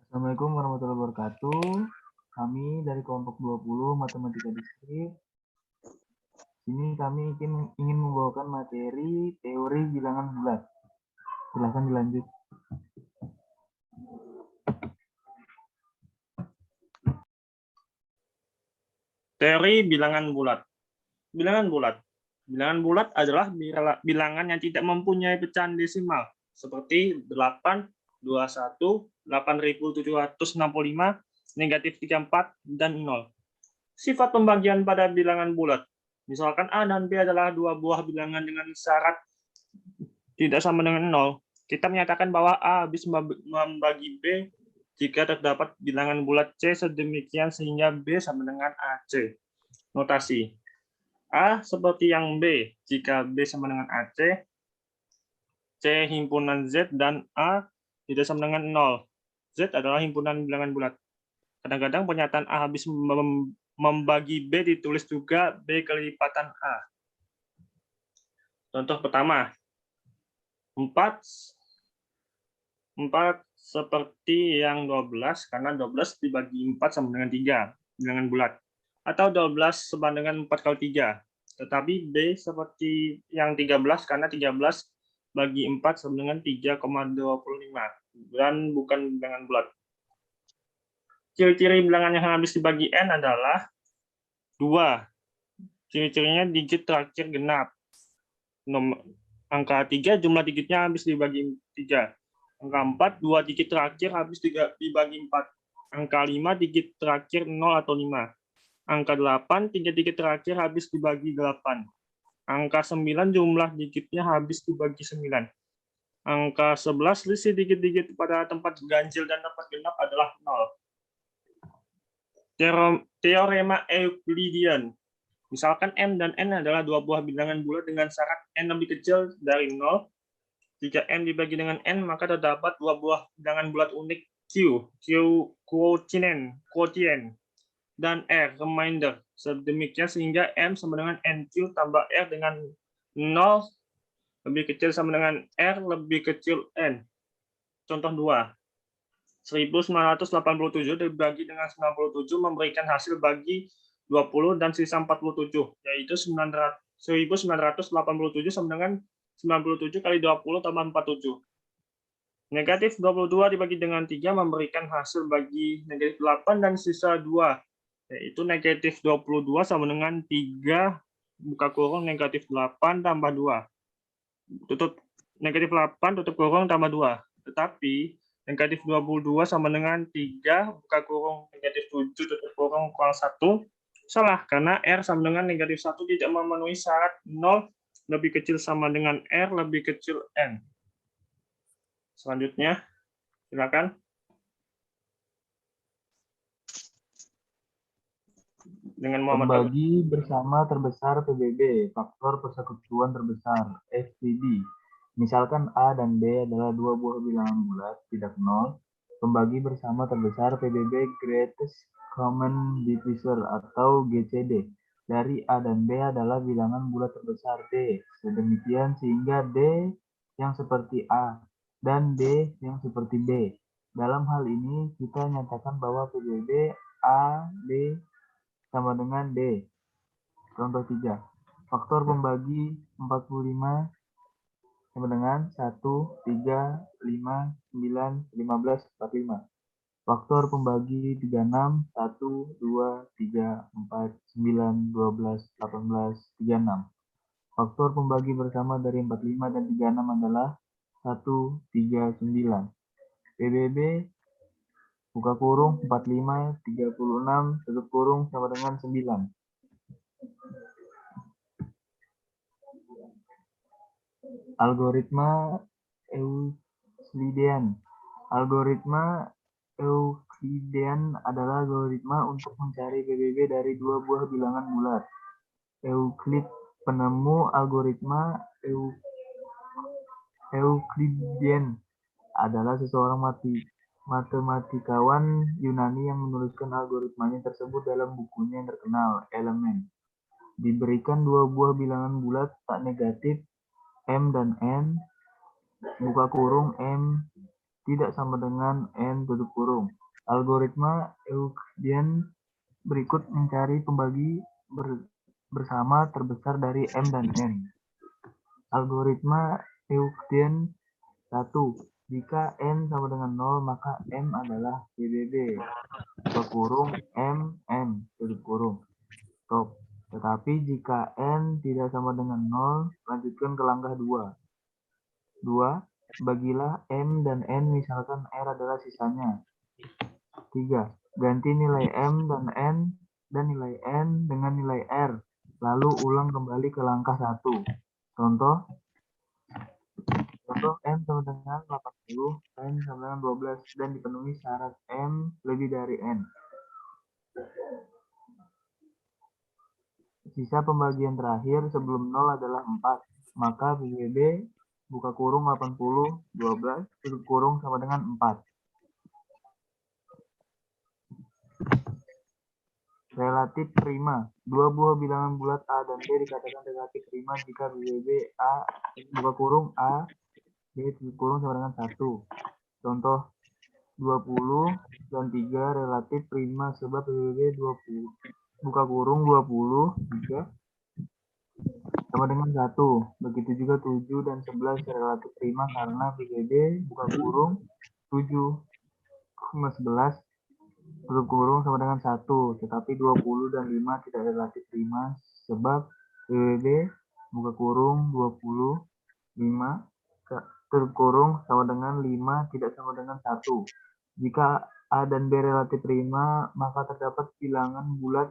Assalamualaikum warahmatullahi wabarakatuh. Kami dari kelompok 20 Matematika Diskrit. Ini kami ingin membawakan materi teori bilangan bulat. Silahkan dilanjut. Teori bilangan bulat. Bilangan bulat. Bilangan bulat adalah bilangan yang tidak mempunyai pecahan desimal seperti 8, 21, 8765, negatif 34, dan 0. Sifat pembagian pada bilangan bulat. Misalkan A dan B adalah dua buah bilangan dengan syarat tidak sama dengan 0. Kita menyatakan bahwa A habis membagi B jika terdapat bilangan bulat C sedemikian sehingga B sama dengan AC. Notasi. A seperti yang B jika B sama dengan AC, C himpunan Z, dan A tidak sama dengan 0. Z adalah himpunan bilangan bulat. Kadang-kadang pernyataan A habis membagi B ditulis juga B kelipatan A. Contoh pertama, 4 seperti yang 12, karena 12 dibagi 4 sama dengan 3, bilangan bulat. Atau 12 sama dengan 4 kali 3. Tetapi B seperti yang 13, karena 13 bagi 4 sama dengan 3,25, dan bukan bilangan bulat. Ciri-ciri bilangan yang habis dibagi N adalah 2. Ciri-cirinya digit terakhir genap. Angka 3 jumlah digitnya habis dibagi 3. Angka 4 2 digit terakhir habis dibagi 4. Angka 5 digit terakhir 0 atau 5. Angka 8 3 digit terakhir habis dibagi 8. Angka 9 jumlah digitnya habis dibagi 9. Angka 11 selisih digit-digit pada tempat ganjil dan tempat genap adalah 0. Teorema Euclidean. Misalkan M dan N adalah dua buah bilangan bulat dengan syarat N lebih kecil dari 0. Jika M dibagi dengan N, maka terdapat dua buah bilangan bulat unik Q quotient, dan R remainder. Sedemikian sehingga M sama dengan NQ tambah R dengan 0 lebih kecil sama dengan R lebih kecil N. Contoh 2. 1987 dibagi dengan 97 memberikan hasil bagi 20 dan sisa 47, yaitu 1987 sama dengan 97 kali 20 tambah 47. Negatif 22 dibagi dengan 3 memberikan hasil bagi negatif 8 dan sisa 2, yaitu negatif 22 sama dengan 3 buka kurung negatif 8 tambah 2. Tutup negatif 8 tutup kurung tambah 2. Tetapi negatif 22 sama dengan 3 buka kurung negatif 7 tutup kurung kurang 1. Salah, karena R sama dengan negatif 1 tidak memenuhi syarat 0 lebih kecil sama dengan R lebih kecil N. Selanjutnya, silakan. Dengan Muhammad Pembagi bersama terbesar PBB, faktor persekutuan terbesar, FPB. Misalkan A dan B adalah dua buah bilangan bulat, tidak 0. Pembagi bersama terbesar PBB greatest common divisor atau GCD dari A dan B adalah bilangan bulat terbesar D. Sedemikian sehingga D yang seperti A dan D yang seperti B. Dalam hal ini kita nyatakan bahwa PBB A, B sama dengan D. Contoh 3. Faktor pembagi 45 sama dengan 1, 3, 5, 9, 15, 45. Faktor pembagi 36, 1, 2, 3, 4, 9, 12, 18, 36. Faktor pembagi bersama dari 45 dan 36 adalah 1, 3, 9. PBB buka kurung 45, 36, tutup kurung sama dengan 9. Algoritma Euclidean. Algoritma Euclidean adalah algoritma untuk mencari PBB dari dua buah bilangan bulat. Euclid, penemu algoritma Euclidean, adalah seseorang matematikawan Yunani yang menuliskan algoritmanya tersebut dalam bukunya yang terkenal, Elements. Diberikan dua buah bilangan bulat tak negatif M dan N, buka kurung M tidak sama dengan N tutup kurung. Algoritma Euclidean berikut mencari pembagi bersama terbesar dari M dan N. Algoritma Euclidean 1. Jika N sama dengan 0, maka M adalah PBB. Buka kurung M, N, tutup kurung. Stop. Tetapi jika N tidak sama dengan 0, lanjutkan ke langkah 2. 2. Bagilah M dan N, misalkan R adalah sisanya. 3. Ganti nilai M dan N dan nilai N dengan nilai R. Lalu ulang kembali ke langkah 1. Contoh M sama dengan 80, N sama dengan 12, dan dipenuhi syarat M lebih dari N. Sisa pembagian terakhir sebelum 0 adalah 4. Maka PBB buka kurung 80, 12, tutup kurung sama dengan 4. Relatif prima. Dua buah bilangan bulat A dan B dikatakan relatif prima jika PBB A buka kurung A, B tutup kurung sama dengan 1. Contoh 20 dan 3 relatif prima sebab PBB 20 buka kurung 20, 3 sama dengan 1. Begitu juga 7 dan 11 relatif prima karena PBB buka kurung 7, 11 tutup kurung sama dengan 1. Tetapi 20 dan 5 tidak relatif prima sebab PBB buka kurung 20, 5 tutup kurung sama dengan 5 tidak sama dengan 1. Jika A dan B relatif prima, maka terdapat bilangan bulat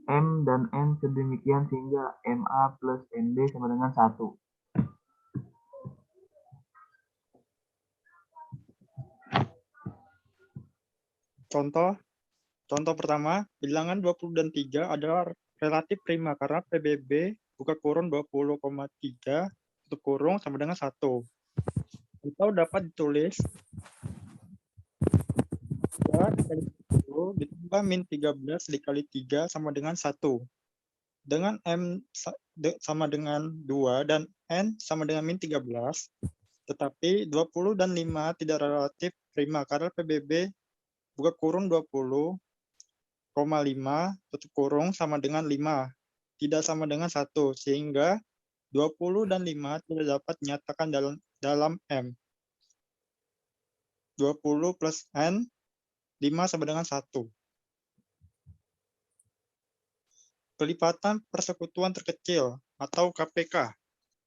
M dan N sedemikian sehingga MA plus MB sama dengan 1. Contoh pertama, bilangan 20 dan 3 adalah relatif prima karena PBB buka kurung 20,3 tutup kurung sama dengan 1. Atau dapat ditulis 2 dikali 10 ditambah min 13 dikali 3 sama dengan 1. Dengan M sama dengan 2 dan N sama dengan min 13, tetapi 20 dan 5 tidak relatif prima karena PBB buka kurung 20,5 tutup kurung sama dengan 5 tidak sama dengan 1 sehingga 20 dan 5 tidak dapat dinyatakan dalam M. 20 plus N 5 sama dengan 1. Kelipatan persekutuan terkecil atau KPK.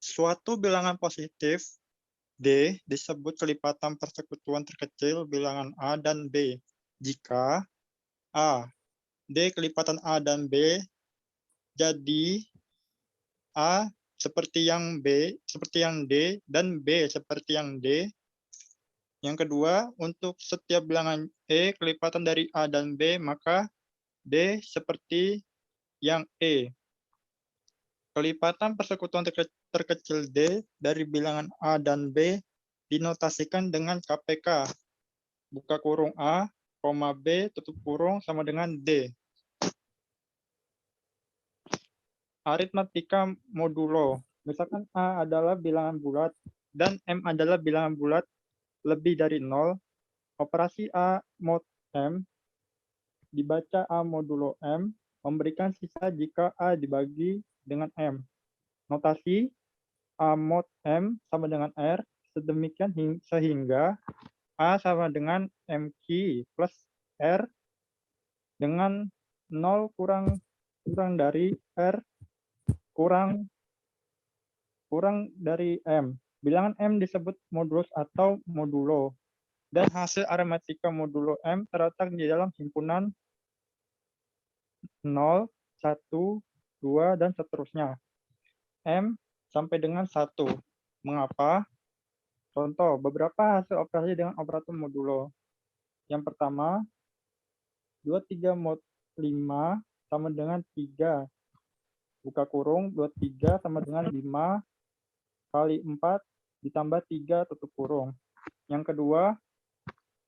Suatu bilangan positif D disebut kelipatan persekutuan terkecil bilangan A dan B jika A. D kelipatan A dan B jadi A seperti yang B, seperti yang D, dan B seperti yang D. Yang kedua, untuk setiap bilangan E kelipatan dari A dan B, maka D seperti yang E. Kelipatan persekutuan terkecil D dari bilangan A dan B dinotasikan dengan KPK. Buka kurung A, B, tutup kurung sama dengan D. Aritmatika modulo. Misalkan A adalah bilangan bulat dan M adalah bilangan bulat lebih dari 0. Operasi A mod M dibaca A modulo M memberikan sisa jika A dibagi dengan M. Notasi A mod M sama dengan R sedemikian sehingga A sama dengan MQ plus R dengan 0 kurang dari R kurang dari M. Bilangan M disebut modulus atau modulo. Dan hasil aritmatika modulo M terletak di dalam himpunan 0, 1, 2, dan seterusnya. M sampai dengan 1. Mengapa? Contoh, beberapa hasil operasi dengan operator modulo. Yang pertama, 23 mod 5 sama dengan 3. Buka kurung, 23 sama dengan 5 kali 4 ditambah 3 tutup kurung. Yang kedua,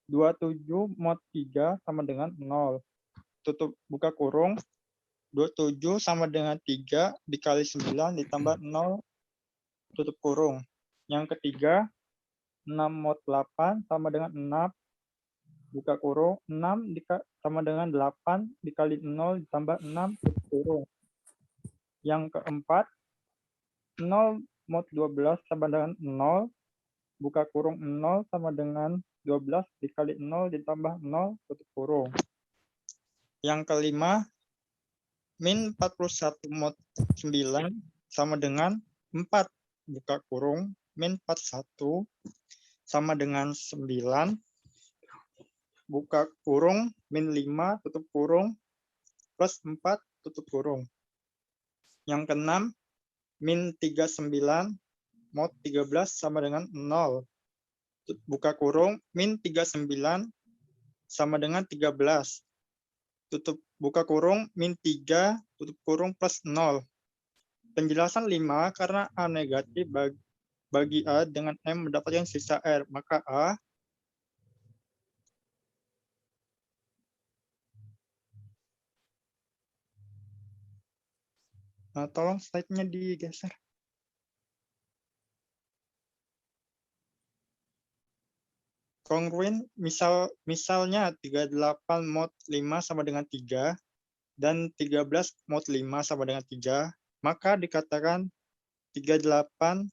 27 mod 3 sama dengan 0. Tutup buka kurung, 27 sama dengan 3 dikali 9 ditambah 0 tutup kurung. Yang ketiga, 6 mod 8 sama dengan 6, buka kurung, 6 sama dengan 8 dikali 0 ditambah 6 tutup kurung. Yang keempat, 0 mod 12 sama dengan 0, buka kurung 0 sama dengan 12 dikali 0 ditambah 0 tutup kurung. Yang kelima, min 41 mod 9 sama dengan 4, buka kurung, min 41 sama dengan 9, buka kurung, min 5, tutup kurung, plus 4, tutup kurung. Yang keenam, min 39 mod 13 sama dengan 0. Buka kurung, min 39 sama dengan 13. Buka kurung, min 3, tutup kurung, plus 0. Penjelasan 5, karena A negatif bagi A dengan M mendapatkan sisa R, maka A tolong slide-nya digeser. Kongruen, misalnya 38 mod 5 sama dengan 3 dan 13 mod 5 sama dengan 3, maka dikatakan 38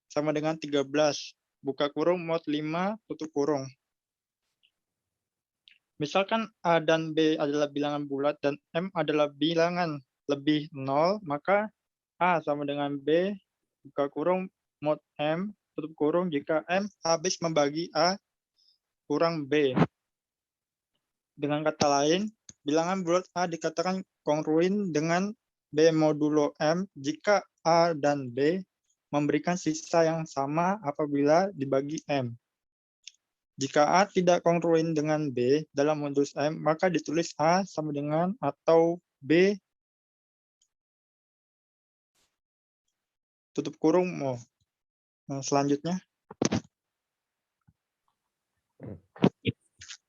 sama dengan 13, buka kurung, mod 5, tutup kurung. Misalkan A dan B adalah bilangan bulat dan M adalah bilangan lebih 0, maka A sama dengan B, buka kurung, mod M, tutup kurung jika M habis membagi A kurang B. Dengan kata lain, bilangan bulat A dikatakan kongruen dengan B modulo M jika A dan B memberikan sisa yang sama apabila dibagi M. Jika A tidak kongruen dengan B dalam modulus M, maka ditulis A sama dengan atau B tutup kurung mo. Selanjutnya.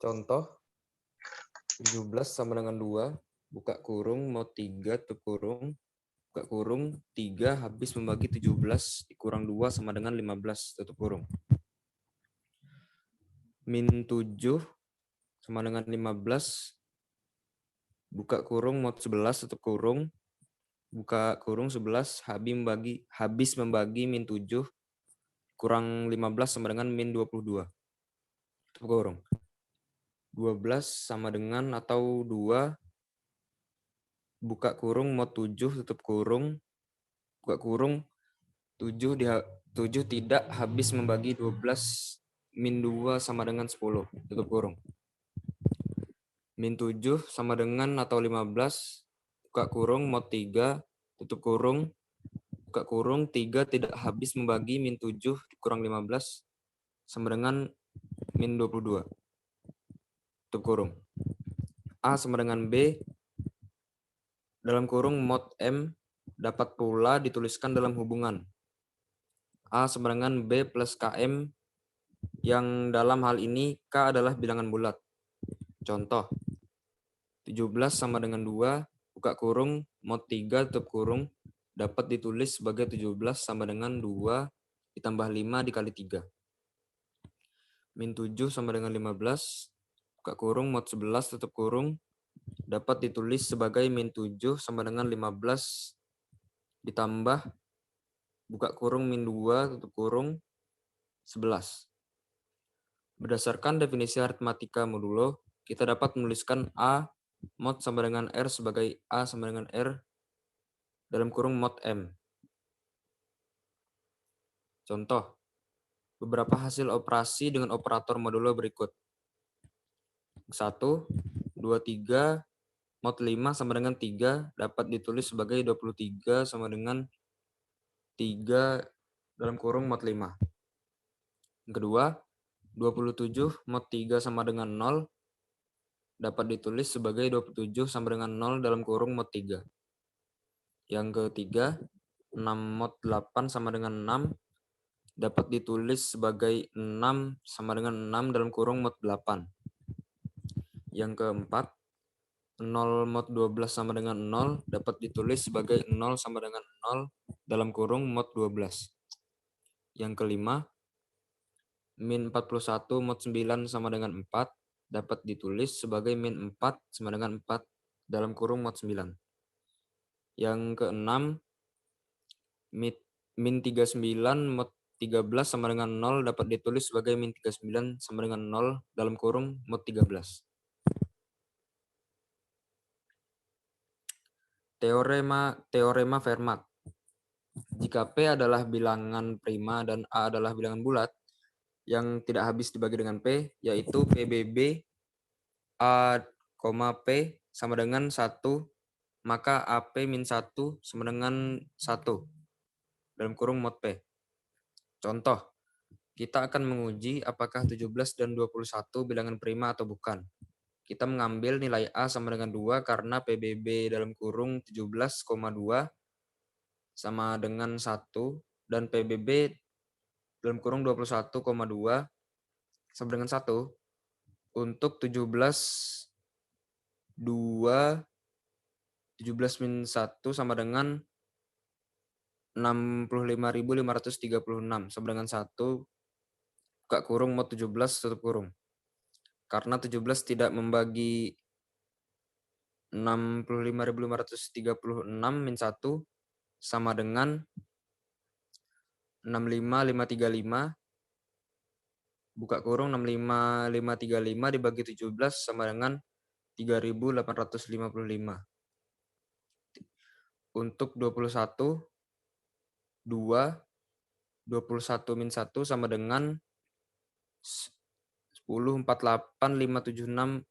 Contoh 17 sama dengan 2, buka kurung, mod 3, tutup kurung, buka kurung, 3 habis membagi 17 dikurang 2 sama dengan 15, tutup kurung. Min 7 sama dengan 15, buka kurung, mod 11, tutup kurung, buka kurung 11, habis membagi min 7, kurang 15 sama dengan min 22, tutup kurung. 12 sama dengan atau 2, buka kurung, mod 7, tutup kurung, buka kurung, 7 tidak habis membagi 12, min 2 sama dengan 10, tutup kurung. Min 7 sama dengan atau 15, buka kurung, mod 3, tutup kurung, buka kurung, 3 tidak habis membagi min 7 dikurang 15, sama dengan min 22, tutup kurung. A sama dengan B, dalam kurung mod M, dapat pula dituliskan dalam hubungan A sama dengan B plus KM, yang dalam hal ini K adalah bilangan bulat. Contoh, 17 sama dengan 2, buka kurung, mod 3, tutup kurung, dapat ditulis sebagai 17 sama dengan 2 ditambah 5 dikali 3. Min 7 sama dengan 15, buka kurung, mod 11, tutup kurung, dapat ditulis sebagai min 7 sama dengan 15 ditambah, buka kurung, min 2, tutup kurung, 11. Berdasarkan definisi aritmatika modulo, kita dapat menuliskan A mod sama dengan R sebagai A sama dengan R dalam kurung mod M. Contoh, beberapa hasil operasi dengan operator modulo berikut. 1, 2, 3, mod 5 sama dengan 3 dapat ditulis sebagai 23 sama dengan 3 dalam kurung mod 5. Yang kedua, 27 mod 3 sama dengan 0 dapat ditulis sebagai 27 sama dengan 0 dalam kurung mod 3. Yang ketiga, 6 mod 8 sama dengan 6 dapat ditulis sebagai 6 sama dengan 6 dalam kurung mod 8. Yang keempat, 0 mod 12 sama dengan 0 dapat ditulis sebagai 0 sama dengan 0 dalam kurung mod 12. Yang kelima, min 41 mod 9 sama dengan 4 dapat ditulis sebagai min 4 sama dengan 4 dalam kurung mod 9. Yang keenam, min 39 mod 13 sama dengan 0 dapat ditulis sebagai min 39 sama dengan 0 dalam kurung mod 13. Teorema Fermat. Jika P adalah bilangan prima dan A adalah bilangan bulat yang tidak habis dibagi dengan P, yaitu PBB A, P sama dengan 1, maka AP min 1 sama dengan 1 dalam kurung mod P. Contoh, kita akan menguji apakah 17 dan 21 bilangan prima atau bukan. Kita mengambil nilai A sama dengan 2 karena PBB dalam kurung 17,2 sama dengan 1 dan PBB dalam kurung 21,2 sama dengan 1 untuk 17 min 1 sama dengan 65.536 sama dengan 1 buka kurung mod 17 tutup kurung. Karena 17 tidak membagi 65.536 min 1 sama dengan 65.535 buka kurung 65.535 dibagi 17 sama dengan 3.855. Untuk 21 min 1 sama dengan 10.48.576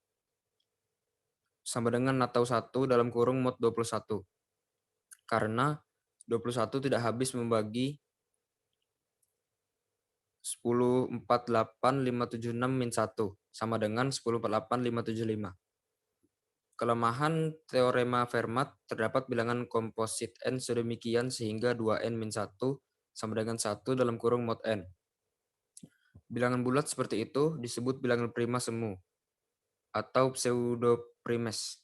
sama dengan atau 1 dalam kurung mod 21. Karena 21 tidak habis membagi 10.48.576 min 1 sama dengan 10.48.575. Kelemahan teorema Fermat terdapat bilangan komposit n sedemikian sehingga 2n min 1 sama dengan 1 dalam kurung mod n. Bilangan bulat seperti itu disebut bilangan prima semu atau pseudoprimes.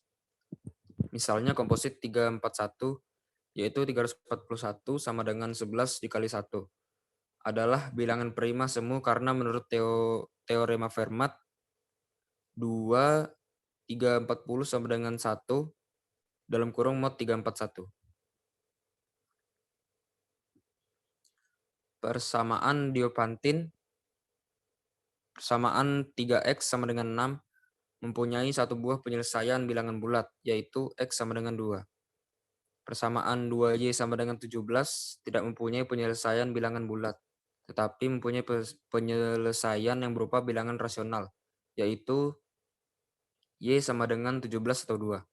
Misalnya komposit 341 yaitu 341 sama dengan 11 dikali 1 adalah bilangan prima semu karena menurut teorema Fermat 2 340 sama dengan 1 dalam kurung mod 341. Persamaan Diophantine. Persamaan 3x sama dengan 6 mempunyai satu buah penyelesaian bilangan bulat, yaitu x sama dengan 2. Persamaan 2y sama dengan 17 tidak mempunyai penyelesaian bilangan bulat, tetapi mempunyai penyelesaian yang berupa bilangan rasional, yaitu y sama dengan 17 atau 2.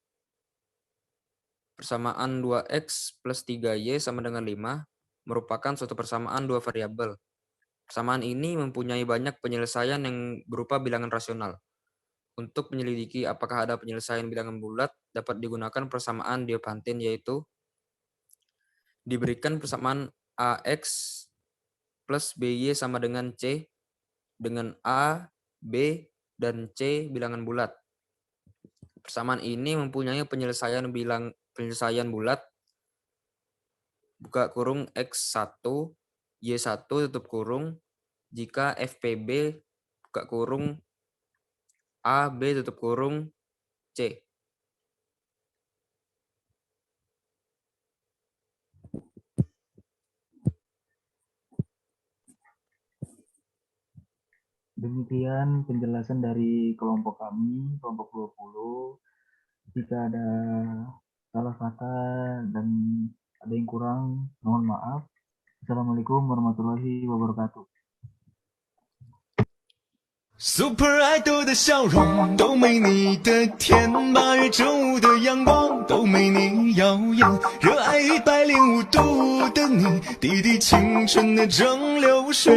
Persamaan 2x plus 3y sama dengan 5 merupakan suatu persamaan dua variabel. Persamaan ini mempunyai banyak penyelesaian yang berupa bilangan rasional. Untuk menyelidiki apakah ada penyelesaian bilangan bulat, dapat digunakan persamaan Diophantine, yaitu diberikan persamaan AX plus BY sama dengan C dengan A, B, dan C bilangan bulat. Persamaan ini mempunyai penyelesaian bulat buka kurung X1, Y1 tutup kurung jika FPB buka kurung A, B tutup kurung C. Demikian penjelasan dari kelompok kami, kelompok 20. Jika ada salah kata dan ada yang kurang, mohon maaf. Assalamualaikum warahmatullahi wabarakatuh. Super Idol 的笑容都没你的甜，8月正午的阳光都没你耀眼，热爱105度的你，滴滴青春的蒸馏水。